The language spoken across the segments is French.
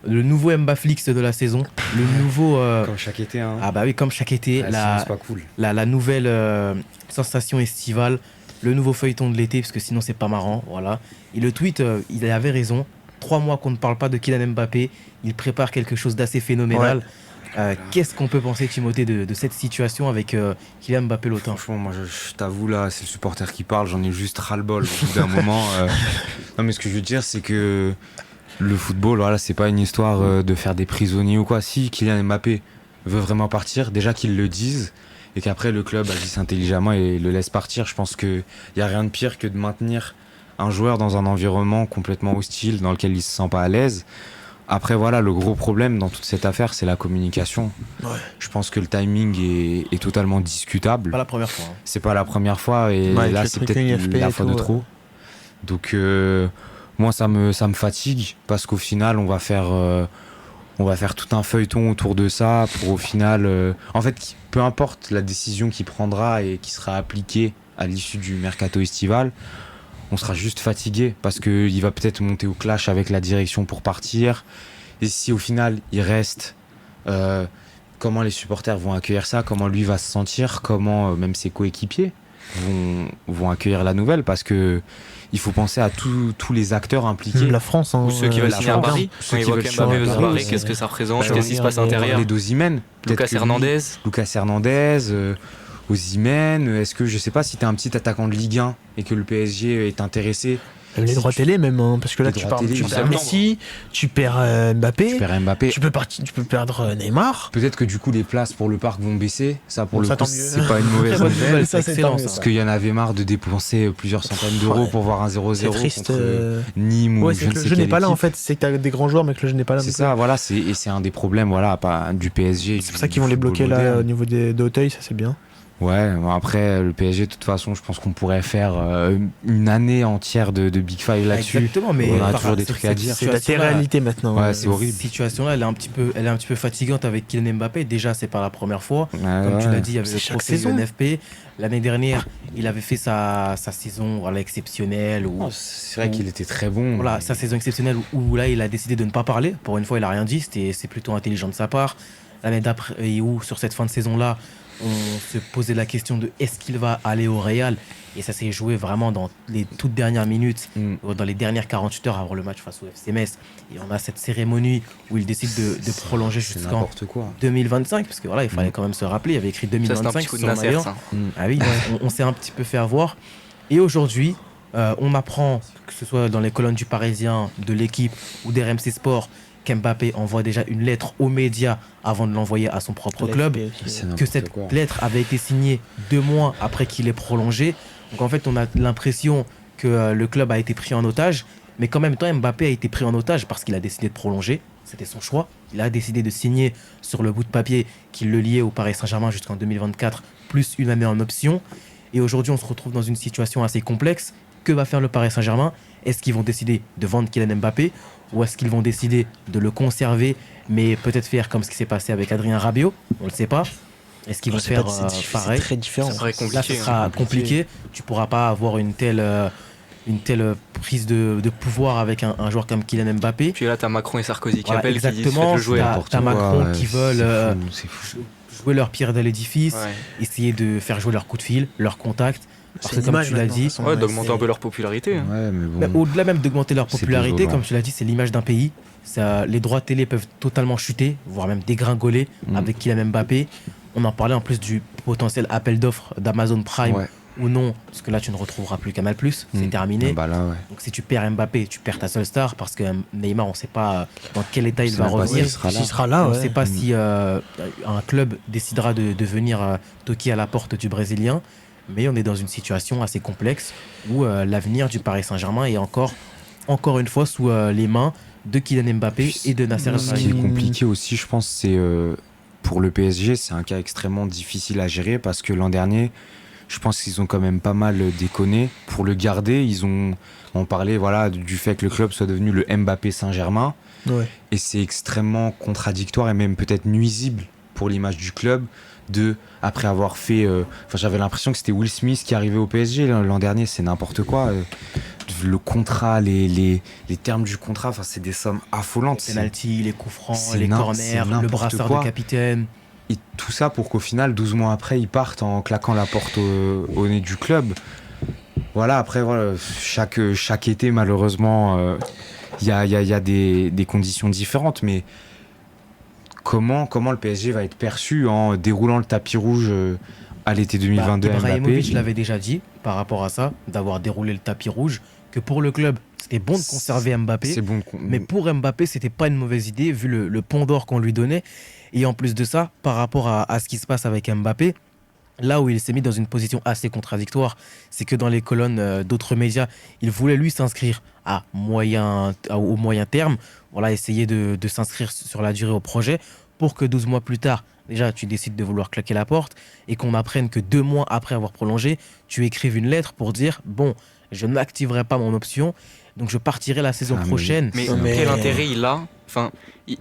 le nouveau Mbaflix de la saison, le nouveau... Comme chaque été, hein. Ah bah oui, comme chaque été, Sinon, c'est pas cool. la nouvelle sensation estivale, le nouveau feuilleton de l'été, parce que sinon c'est pas marrant, voilà. Et le tweet, il avait raison. 3 mois qu'on ne parle pas de Kylian Mbappé, il prépare quelque chose d'assez phénoménal. Qu'est-ce qu'on peut penser, Timothée, de cette situation avec Kylian Mbappé Lotin? Franchement, moi, je t'avoue, là, c'est le supporter qui parle, j'en ai juste ras-le-bol au bout d'un moment. Non, mais ce que je veux dire, c'est que le football, voilà, c'est pas une histoire de faire des prisonniers ou quoi. Si Kylian Mbappé veut vraiment partir, déjà qu'ils le disent, et qu'après le club agisse intelligemment et le laisse partir. Je pense qu'il n'y a rien de pire que de maintenir un joueur dans un environnement complètement hostile, dans lequel il se sent pas à l'aise. Après, voilà, le gros problème dans toute cette affaire, c'est la communication. Ouais. Je pense que le timing est totalement discutable. Pas la première fois. Hein. C'est pas la première fois, et Ouais, là, le c'est truc peut-être IFP la et fois tout, de trop. Donc, moi, ça me fatigue, parce qu'au final, on va faire tout un feuilleton autour de ça pour au final... en fait, peu importe la décision qu'il prendra et qui sera appliquée à l'issue du mercato estival, on sera juste fatigué parce qu'il va peut-être monter au clash avec la direction pour partir. Et si au final il reste, comment les supporters vont accueillir ça, comment lui va se sentir, comment même ses coéquipiers vont accueillir la nouvelle, parce que il faut penser à tous les acteurs impliqués. La France, hein, Ou ceux qui veulent signer à France. Paris. Ceux Quand ils qui voient veulent qu'Mbappé signer veut à se Paris, barrer, qu'est-ce que ça représente, Bah, qu'est-ce qui se passe à l'intérieur. Les d'Osimhen, Lucas Hernandez. Osimhen, est-ce que, je sais pas, si t'es un petit attaquant de Ligue 1 et que le PSG est intéressé, Même les droits télé, même, hein, parce que là, Les tu droits perds télé, en Messi, tu perds Mbappé, tu perds Mbappé. tu peux perdre Neymar. Peut-être que du coup les places pour le parc vont baisser. Ça, pour Bon, le ça, coup, tant mieux. c'est pas une mauvaise Très bonne nouvelle. nouvelle, Ça, c'est c'est excellent. tant mieux, Ça. Parce qu'il y en avait marre de dépenser plusieurs centaines d'euros Ouais. pour voir un 0-0 C'est triste. contre Nîmes ou Ouais, je c'est ne que le sais jeu quelle n'est pas là en équipe. fait. C'est que t'as des grands joueurs, mais que le jeu n'est pas là. C'est non ça, voilà, et c'est un des problèmes, voilà, pas du PSG. plus. C'est pour ça qu'ils vont les bloquer là au niveau d'Auteuil, ça c'est bien. Ouais, bon, après le PSG, de toute façon, je pense qu'on pourrait faire une année entière de Big Five là-dessus. Exactement, mais On a par- toujours des cette- trucs à cette dire. C'est la situation-là- réalité maintenant. Ouais, c'est horrible. Cette situation-là, elle est un petit peu fatigante avec Kylian Mbappé. Déjà, c'est pas la première fois. Ouais, Comme tu ouais. l'as dit, il y avait C'est le chaque trophée saison. UNFP. L'année dernière, il avait fait sa saison voilà, exceptionnelle. Où, Oh, c'est vrai qu'il était très bon. voilà, sa saison exceptionnelle où là, il a décidé de ne pas parler. Pour une fois, il a rien dit. C'est plutôt intelligent de sa part. L'année d'après, et où sur cette fin de saison-là, on se posait la question de est-ce qu'il va aller au Real. Et ça s'est joué vraiment dans les toutes dernières minutes, dans les dernières 48 heures avant le match face au FC Metz. Et on a cette cérémonie où il décide de prolonger C'est jusqu'en n'importe quoi. 2025, parce que voilà, il fallait quand même se rappeler, il y avait écrit Ça, c'est un 2025 petit coup de sur son Nasser, maillot. ça. Ah oui, on s'est un petit peu fait avoir. Et aujourd'hui, on apprend, que ce soit dans les colonnes du Parisien, de l'équipe ou des RMC Sport, qu'Mbappé envoie déjà une lettre aux médias avant de l'envoyer à son propre club. C'est Que n'importe cette quoi. lettre avait été signée 2 mois après qu'il ait prolongé. Donc en fait, on a l'impression que le club a été pris en otage. Mais qu'en même temps, Mbappé a été pris en otage parce qu'il a décidé de prolonger. C'était son choix. Il a décidé de signer sur le bout de papier qui le liait au Paris Saint-Germain jusqu'en 2024, plus une année en option. Et aujourd'hui, on se retrouve dans une situation assez complexe. Que va faire le Paris Saint-Germain? Est-ce qu'ils vont décider de vendre Kylian Mbappé ou est-ce qu'ils vont décider de le conserver, mais peut-être faire comme ce qui s'est passé avec Adrien Rabiot? On ne le sait pas. Est-ce qu'ils vont faire pareil? C'est très différent. Ça serait Là, compliqué. ce sera compliqué. Tu pourras pas avoir une telle prise de pouvoir avec un joueur comme Kylian Mbappé. Puis là, t'as Macron et Sarkozy qui Voilà, appellent, qui disent exactement. faites-le jouer. T'as- N'importe t'as quoi, Macron ouais, qui veulent c'est fou. jouer leur pierre de l'édifice, Ouais. essayer de faire jouer leur coup de fil, leur contact. Parce que une comme image tu l'as maintenant, dit, de toute façon, Ouais, d'augmenter c'est- un peu leur popularité. hein. Ouais, mais bon. mais au-delà même d'augmenter leur C'est popularité, désolant. comme tu l'as dit, c'est l'image d'un pays. Les droits télé peuvent totalement chuter, voire même dégringoler avec Kylian Mbappé. On en parlait en plus du potentiel appel d'offres d'Amazon Prime Ouais. ou non, parce que là tu ne retrouveras plus Canal+, c'est terminé. Ah bah là, ouais. Donc si tu perds Mbappé, tu perds ta seule star, parce que Neymar, on ne sait pas dans quel état il C'est va même pas revenir. s'il sera là. S'il sera là, On ne ouais. sait pas si un club décidera de venir toquer à la porte du Brésilien, mais on est dans une situation assez complexe où l'avenir du Paris Saint-Germain est encore une fois sous les mains de Kylian Mbappé et de Nasser Ce qui est Al-Khelaifi. compliqué aussi, je pense, c'est pour le PSG, c'est un cas extrêmement difficile à gérer parce que l'an dernier, je pense qu'ils ont quand même pas mal déconné. Pour le garder, on parlait voilà, du fait que le club soit devenu le Mbappé Saint-Germain. Ouais. Et c'est extrêmement contradictoire et même peut-être nuisible pour l'image du club après avoir fait... j'avais l'impression que c'était Will Smith qui arrivait au PSG l'an dernier, c'est n'importe quoi. le contrat, les termes du contrat, enfin, c'est des sommes affolantes. Les penalties, les coups francs, c'est les corners, c'est le n'importe brassard quoi. de capitaine. Et tout ça pour qu'au final, 12 mois après, ils partent en claquant la porte au nez du club. Voilà, après, voilà, chaque été, malheureusement, il y a des conditions différentes. Mais comment le PSG va être perçu en déroulant le tapis rouge à l'été 2022 à Ibrahimovic Mbappé? l'avait déjà dit par rapport à ça, d'avoir déroulé le tapis rouge, que pour le club, c'était bon de conserver Mbappé. C'est bon. Mais pour Mbappé, c'était pas une mauvaise idée vu le pont d'or qu'on lui donnait. Et en plus de ça, par rapport à ce qui se passe avec Mbappé, là où il s'est mis dans une position assez contradictoire, c'est que dans les colonnes d'autres médias, il voulait lui s'inscrire au moyen terme, voilà, essayer de s'inscrire sur la durée au projet pour que 12 mois plus tard, déjà tu décides de vouloir claquer la porte et qu'on apprenne que 2 mois après avoir prolongé, tu écrives une lettre pour dire bon, je n'activerai pas mon option, donc je partirai la saison prochaine. Mais quel intérêt il a? Enfin,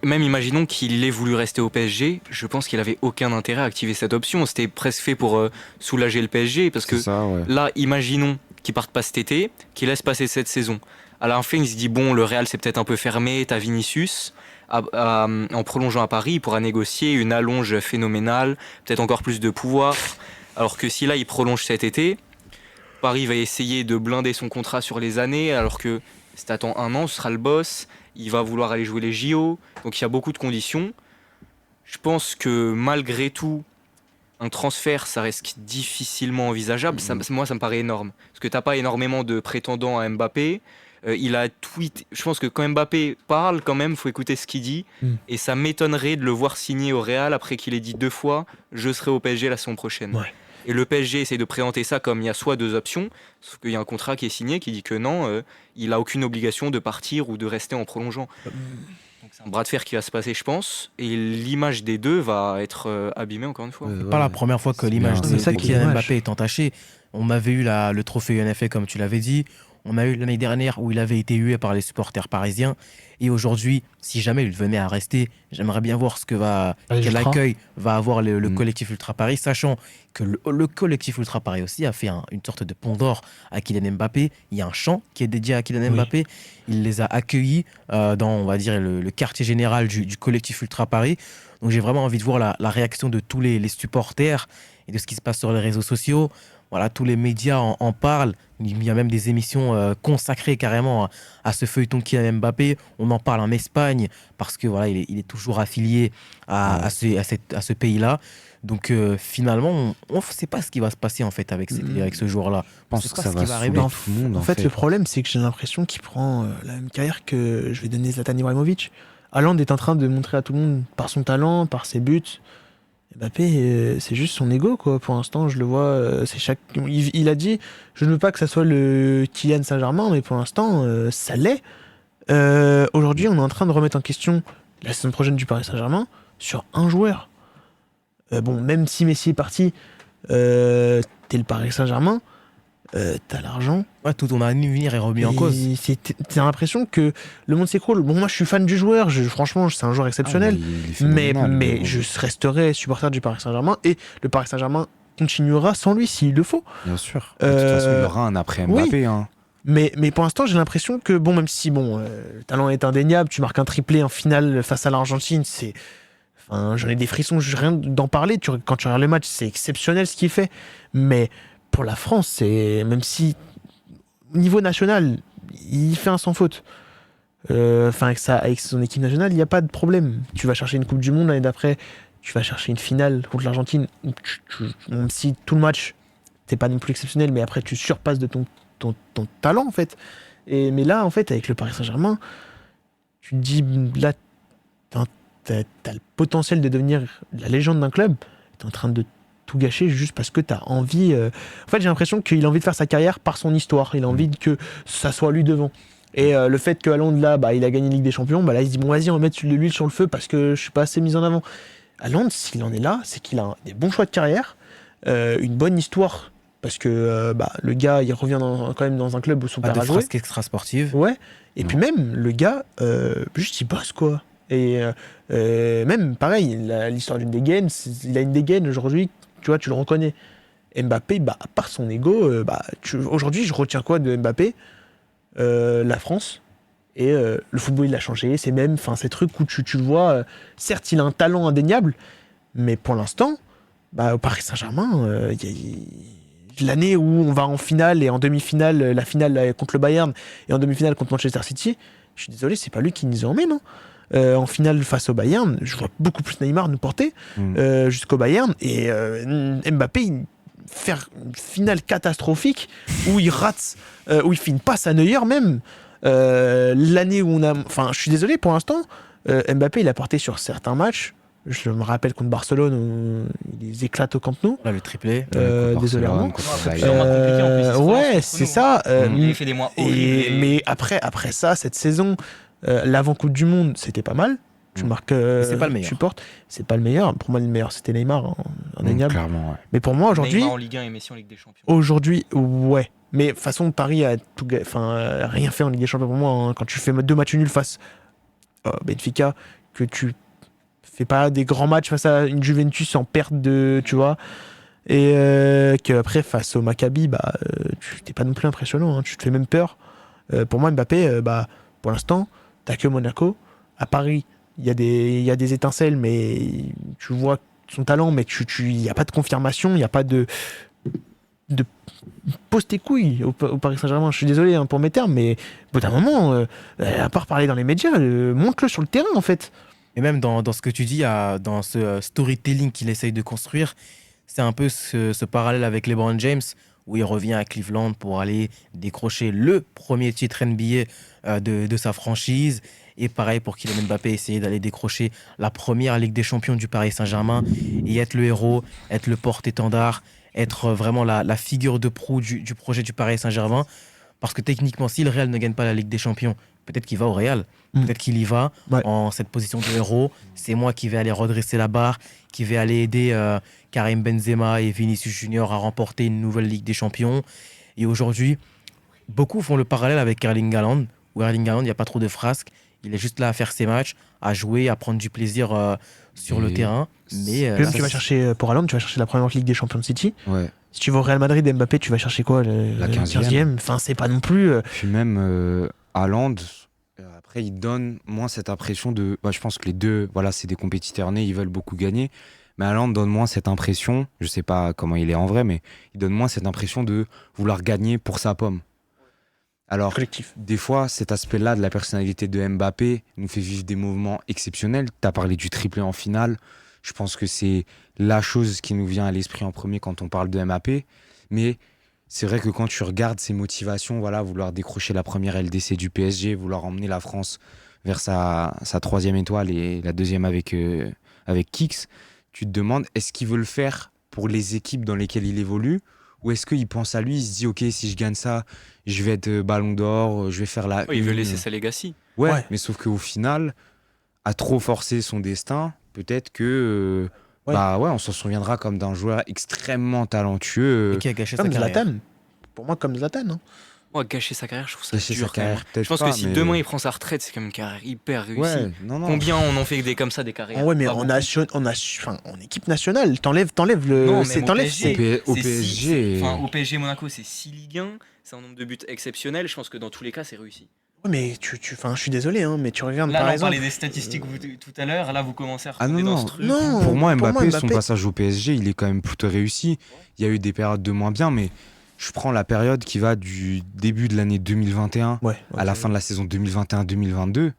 même imaginons qu'il ait voulu rester au PSG, je pense qu'il avait aucun intérêt à activer cette option. C'était presque fait pour soulager le PSG, parce que ça, ouais. là, imaginons qu'il parte pas cet été, qu'il laisse passer cette saison. À la fin, il se dit bon, le Real c'est peut-être un peu fermé, t'as Vinicius. En prolongeant à Paris, il pourra négocier une allonge phénoménale, peut-être encore plus de pouvoir. Alors que si là, il prolonge cet été, Paris va essayer de blinder son contrat sur les années, alors que si t'attends 1 an, ce sera le boss. Il va vouloir aller jouer les JO. Donc il y a beaucoup de conditions. Je pense que malgré tout, un transfert, ça reste difficilement envisageable. Moi, ça me paraît énorme. Parce que t'as pas énormément de prétendants à Mbappé. Il a tweeté. Je pense que quand Mbappé parle, quand même, faut écouter ce qu'il dit. Et ça m'étonnerait de le voir signer au Real après qu'il ait dit 2 fois « Je serai au PSG la saison prochaine ». Ouais. Et le PSG essaie de présenter ça comme il y a soit 2 options, sauf qu'il y a un contrat qui est signé qui dit que non, il a aucune obligation de partir ou de rester en prolongeant. Donc c'est un bras de fer qui va se passer, je pense, et l'image des deux va être abîmée encore une fois. C'est pas la première fois que l'image bien. C'est ça de qui est Kylian dommage. Mbappé est entachée. On avait eu le trophée UNFA, comme tu l'avais dit. On a eu l'année dernière où il avait été hué par les supporters parisiens. Et aujourd'hui, si jamais il venait à rester, j'aimerais bien voir quel accueil va avoir le collectif Ultra Paris, sachant que le collectif Ultra Paris aussi a fait une sorte de pont d'or à Kylian Mbappé. Il y a un chant qui est dédié à Kylian Mbappé. Il les a accueillis dans, on va dire, le quartier général du collectif Ultra Paris. Donc j'ai vraiment envie de voir la réaction de tous les supporters et de ce qui se passe sur les réseaux sociaux. Voilà, tous les médias en parlent. Il y a même des émissions consacrées carrément à ce feuilleton Kylian Mbappé. On en parle en Espagne parce que voilà, il est toujours affilié à ce pays-là. Donc finalement, on ne sait pas ce qui va se passer en fait avec ce joueur-là. Je pense que ça va arriver. saouler tout le monde. En fait, le problème, c'est que j'ai l'impression qu'il prend la même carrière que je vais donner Zlatan Ibrahimovic. Haaland est en train de montrer à tout le monde par son talent, par ses buts. Mbappé, c'est juste son ego, quoi. Pour l'instant, je le vois. Il a dit, je ne veux pas que ça soit le Kylian Saint-Germain, mais pour l'instant, ça l'est. Aujourd'hui, on est en train de remettre en question la saison prochaine du Paris Saint-Germain sur un joueur. Bon, même si Messi est parti, t'es le Paris Saint-Germain, t'as l'argent. Ouais, tout ton avenir est remis en cause. T'as l'impression que le monde s'écroule. Bon, moi, je suis fan du joueur. Franchement, c'est un joueur exceptionnel. Mais je resterai supporter du Paris Saint-Germain et le Paris Saint-Germain continuera sans lui s'il le faut. Bien sûr. De toute façon, il y aura un après Mbappé. Oui. Hein. Mais pour l'instant, j'ai l'impression que, bon, même si le talent est indéniable, tu marques un triplé en finale face à l'Argentine, j'en ai des frissons, rien d'en parler. Quand tu regardes le match, c'est exceptionnel ce qu'il fait. Mais pour la France, même si au niveau national, il fait un sans faute. Avec son équipe nationale, il n'y a pas de problème. Tu vas chercher une Coupe du Monde l'année d'après, tu vas chercher une finale contre l'Argentine. Même si tout le match, t'es pas non plus exceptionnel, mais après tu surpasses de ton talent en fait. Mais là, en fait, avec le Paris Saint-Germain, tu te dis, là, t'as le potentiel de devenir la légende d'un club. T'es en train de tout gâcher juste parce que t'as envie. En fait, j'ai l'impression qu'il a envie de faire sa carrière par son histoire. Il a envie que ça soit lui devant. Et le fait que Haaland, là, il a gagné la Ligue des Champions, là, il se dit, bon, vas-y, on va mettre de l'huile sur le feu parce que je suis pas assez mis en avant. Haaland, s'il en est là, c'est qu'il a des bons choix de carrière, une bonne histoire, parce que le gars, il revient quand même dans un club où son père a joué. Frasques extra-sportives. Ouais. Et puis même, le gars, juste, il bosse, quoi. Et même, pareil, l'histoire d'une dégaine, il a une dégaine aujourd'hui, tu vois, tu le reconnais. Mbappé, à part son ego, aujourd'hui, je retiens quoi de Mbappé ? la France. Et le football, il a changé. C'est même ces trucs où tu le vois. Certes, il a un talent indéniable, mais pour l'instant, au Paris Saint-Germain, l'année où on va en finale et en demi-finale, la finale contre le Bayern et en demi-finale contre Manchester City, je suis désolé, c'est pas lui qui nous emmène. En finale face au Bayern, je vois beaucoup plus Neymar nous porter jusqu'au Bayern. Et Mbappé, faire une finale catastrophique où il rate, où il fait une passe à Neuer même. L'année où on a. Enfin, je suis désolé pour l'instant. Mbappé, il a porté sur certains matchs. Je me rappelle contre Barcelone, où il éclate au Camp Nou. Là, le triplé. Désolé, Armand. Ouais, c'est ça. Il fait des mois horribles. Mais après ça, cette saison, l'avant-coupe du monde, c'était pas mal. Tu marques. C'est pas le meilleur. Tu portes. C'est pas le meilleur. Pour moi, le meilleur, c'était Neymar, indéniable. Clairement, ouais. Mais pour moi, aujourd'hui. Neymar en Ligue 1 et Messi en Ligue des Champions. Aujourd'hui, ouais. Mais de toute façon, Paris a rien fait en Ligue des Champions pour moi. Quand tu fais 2 matchs nuls face à Benfica, que tu fais pas des grands matchs face à une Juventus en perte de. Tu vois. Et qu'après, face au Maccabi, tu t'es pas non plus impressionnant. Tu te fais même peur. Pour moi, Mbappé, pour l'instant, t'as que Monaco. À Paris, il y a des étincelles, mais tu vois son talent, mais il n'y a pas de confirmation, il n'y a pas de pose tes couilles au Paris Saint-Germain. Je suis désolé pour mes termes, mais au bout d'un moment, à part parler dans les médias, montre-le sur le terrain en fait. Et même dans ce que tu dis, dans ce storytelling qu'il essaye de construire, c'est un peu ce parallèle avec LeBron James, où il revient à Cleveland pour aller décrocher le premier titre NBA de sa franchise. Et pareil pour Kylian Mbappé, essayer d'aller décrocher la première Ligue des Champions du Paris Saint-Germain et être le héros, être le porte-étendard, être vraiment la figure de proue du projet du Paris Saint-Germain. Parce que techniquement, si le Real ne gagne pas la Ligue des Champions, peut-être qu'il va au Real, peut-être qu'il y va en cette position de héros. C'est moi qui vais aller redresser la barre, qui vais aller aider Karim Benzema et Vinicius Junior à remporter une nouvelle Ligue des Champions. Et aujourd'hui, beaucoup font le parallèle avec Erling Haaland, où Erling Haaland, il n'y a pas trop de frasques. Il est juste là à faire ses matchs, à jouer, à prendre du plaisir sur le terrain. Mais Même tu vas chercher, pour Haaland, tu vas chercher la première Ligue des Champions de City. Ouais. Si tu vas au Real Madrid, Mbappé, tu vas chercher quoi La 15e. Enfin, c'est pas non plus. Puis même Haaland, après, il donne moins cette impression de. Je pense que les deux, voilà, c'est des compétiteurs nés, ils veulent beaucoup gagner. Mais Haaland donne moins cette impression, je sais pas comment il est en vrai, mais il donne moins cette impression de vouloir gagner pour sa pomme. Alors, Collectif. des fois, cet aspect-là de la personnalité de Mbappé nous fait vivre des moments exceptionnels. Tu as parlé du triplé en finale. Je pense que c'est la chose qui nous vient à l'esprit en premier quand on parle de Mbappé. Mais c'est vrai que quand tu regardes ses motivations, voilà, vouloir décrocher la première LDC du PSG, vouloir emmener la France vers sa 3e étoile et la 2e avec Kix, tu te demandes, est-ce qu'il veut le faire pour les équipes dans lesquelles il évolue ? Ou est-ce qu'il pense à lui, il se dit, ok, si je gagne ça, je vais être ballon d'or, je vais faire la... Il veut laisser sa legacy. Ouais, mais sauf qu'au final, à trop forcer son destin, peut-être que... on s'en souviendra comme d'un joueur extrêmement talentueux. Et qui a gâché sa Comme carrière. Zlatan. Pour moi, comme Zlatan. Moi, gâcher sa carrière, je trouve ça Gâcher dur sa quand même. carrière, peut-être Je pense pas, que si mais- demain il prend sa retraite, c'est quand même une carrière hyper réussie. Ouais, non. Combien on en fait des comme ça, des carrières Ouais, mais Pas en beaucoup. équipe nationale, t'enlèves le. Non, c'est- même au t'enlèves- PSG. Au C'est PSG. six- Enfin, au PSG Monaco, c'est 6 Ligue 1, c'est un nombre de buts exceptionnel. Je pense que dans tous les cas, c'est réussi. Ouais, mais je suis désolé, mais tu regardes par Là, on exemple. parlait des statistiques tout à l'heure. Là, vous commencez à Ah retomber non, dans non. ce truc. Non. Pour moi, pour moi, Mbappé, son Mbappé- passage au PSG, il est quand même plutôt réussi. Il y a eu des périodes de moins bien, mais je prends la période qui va du début de l'année 2021 Ouais, à la fin de la saison 2021-2022.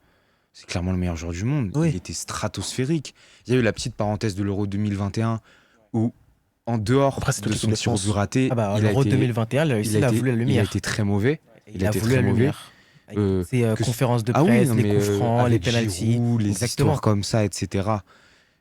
C'est clairement le meilleur joueur du monde. Oui. Il était stratosphérique. Il y a eu la petite parenthèse de l'Euro 2021 où, en dehors Après, c'est de toute son l'équipe de tir au France. but raté, Ah bah, il a l'Euro été- 2021, il a voulu la il a lumière. été très mauvais. Il a été voulu très la mauvais. lumière. Euh, Ses que- conférences de Ah oui, presse, non, les mais, coups francs, les avec pénaltys. Giroud, les Exactement. histoires comme ça, etc.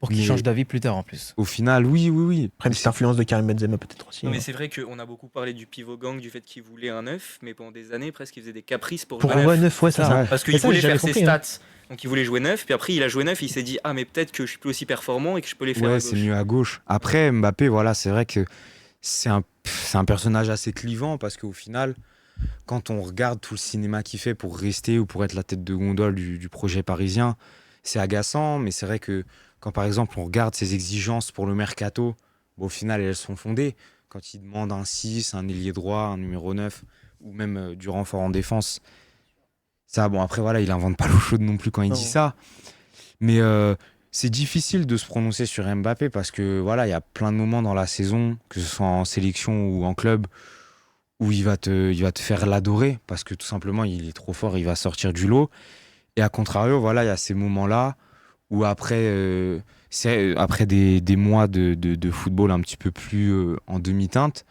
Pour qu'il Mais- change d'avis plus tard en plus. Au final, oui. Après, une petite influence de Karim Benzema peut-être aussi. Non, mais c'est vrai qu'on a beaucoup parlé du pivot gang, du fait qu'il voulait un neuf, mais pendant des années, presque, il faisait des caprices pour Pour jouer ouais, neuf. 9, ouais, ça. Ça, ouais. Parce Mais qu'il ça, voulait j'ai jamais faire ses compris, hein. stats. Donc il voulait jouer neuf, puis après il a joué neuf, il s'est dit ah mais peut-être que je suis plus aussi performant et que je peux les faire à Ouais, gauche. c'est mieux à gauche. Après, Mbappé, voilà, c'est vrai que c'est un personnage assez clivant parce qu'au final, quand on regarde tout le cinéma qu'il fait pour rester ou pour être la tête de gondole du projet parisien, c'est agaçant, mais c'est vrai que quand par exemple on regarde ses exigences pour le mercato, au final elles sont fondées. Quand il demande un 6, un ailier droit, un numéro 9 ou même du renfort en défense. Ça, bon, après, voilà, il invente pas l'eau chaude non plus quand il Non. dit ça. Mais c'est difficile de se prononcer sur Mbappé parce que, voilà, il y a plein de moments dans la saison, que ce soit en sélection ou en club, où il va te faire l'adorer parce que tout simplement, il est trop fort, il va sortir du lot. Et à contrario, voilà, il y a ces moments-là où après des mois de football un petit peu plus en demi-teinte,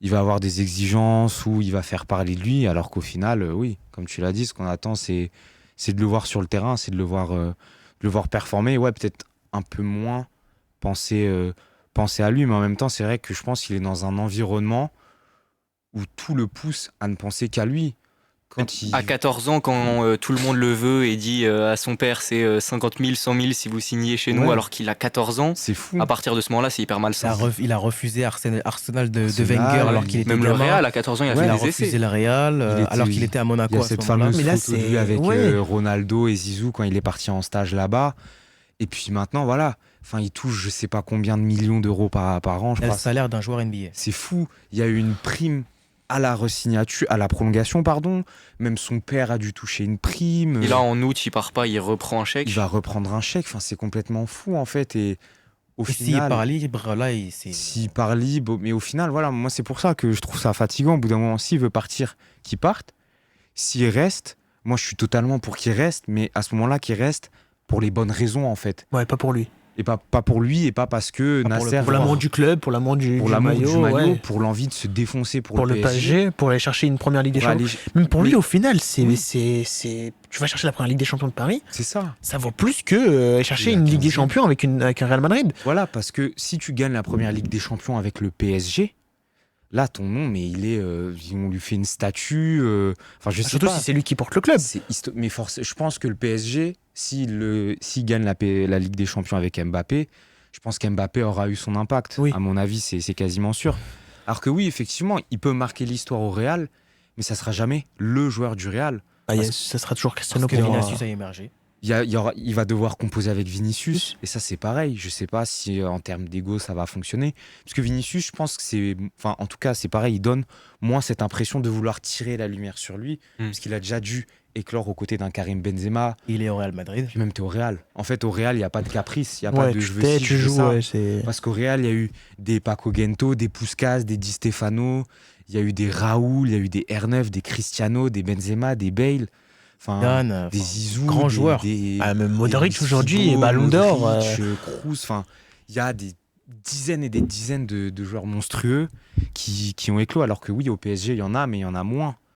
il va avoir des exigences où il va faire parler de lui, alors qu'au final, oui, comme tu l'as dit, ce qu'on attend, c'est de le voir sur le terrain, c'est de le voir performer. Ouais, peut-être un peu moins penser à lui, mais en même temps, c'est vrai que je pense qu'il est dans un environnement où tout le pousse à ne penser qu'à lui. Quand il... À 14 ans, quand tout le monde le veut et dit à son père c'est 50 000, 100 000 si vous signez chez nous Ouais. alors qu'il a 14 ans, C'est fou. à partir de ce moment-là, c'est hyper malsain. Il a refusé Arsenal de Arsenal, Wenger alors ouais. qu'il était Même le gamin. Real, à 14 ans, il a Ouais, fait Il a des refusé essais. le Real Il était- alors qu'il était à Il Monaco y a à ce cette moment-là. fameuse Mais là, photo de lui c'est- avec ouais. Ronaldo et Zizou quand il est parti en stage là-bas. Et puis maintenant, voilà, enfin, il touche je sais pas combien de millions d'euros par an, je Il a le crois. salaire d'un joueur NBA. C'est fou. Il y a eu une prime à la resignature, à la prolongation, pardon. Même son père a dû toucher une prime. Et là, en août, il part pas, il reprend un chèque. Il va reprendre un chèque. Enfin, c'est complètement fou en fait. Et au Et s'il final, part libre, là, c'est. s'il part libre, mais au final, voilà, moi c'est pour ça que je trouve ça fatigant. Au bout d'un moment, s'il veut partir, qu'il parte. S'il reste, moi je suis totalement pour qu'il reste, mais à ce moment-là, qu'il reste pour les bonnes raisons en fait. Ouais, pas pour lui. Et pas pour lui et pas parce que Pas pour le- Nasser. Pour l'amour du club, pour l'amour pour du l'amour maillot, du maillot, ouais. pour l'envie de se défoncer pour, Pour le PSG, pour aller chercher une première Ligue des pour Champions. aller- Même pour lui, Oui. au final, Oui. tu vas chercher la première Ligue des Champions de Paris, C'est ça. ça vaut plus que chercher Et la une Ligue des 15e. Champions avec un Real Madrid. Voilà, parce que si tu gagnes la première Ligue des Champions avec le PSG, là ton nom, mais on lui fait une statue. Enfin, je sais Surtout pas. si c'est lui qui porte le club. Mais je pense que le PSG, s'il gagne la Ligue des Champions avec Mbappé, je pense qu'Mbappé aura eu son impact. Oui. À mon avis, c'est quasiment sûr. Alors que oui, effectivement, il peut marquer l'histoire au Real, mais ça sera jamais le joueur du Real. Ah, Parce- ça sera toujours Cristiano Parce que pour Vinicius a émergé. Il va devoir composer avec Vinicius, et ça c'est pareil. Je sais pas si en termes d'ego ça va fonctionner. Parce que Vinicius, je pense que enfin en tout cas c'est pareil, il donne moins cette impression de vouloir tirer la lumière sur lui, parce qu'il a déjà dû éclore aux côtés d'un Karim Benzema, Il est au Real Madrid. puis même t'es au Real. En fait au Real il n'y a pas de caprice, il n'y a pas Ouais, de tu je veux t'aides, ci, tu je veux joues, ça. ouais, c'est. Parce qu'au Real il y a eu des Paco Gento, des Puskas, des Di Stefano, il y a eu des Raoul, il y a eu des R9, des Cristiano, des Benzema, des Bale. Enfin, Dan, des Zizou, grand joueur. Ah, même Modric des aujourd'hui Figo, est Ballon d'Or. Modric, Kroos, enfin, il y a des dizaines et des dizaines de joueurs monstrueux qui ont éclos, alors que oui, au PSG, il y en a, mais il y en a moins.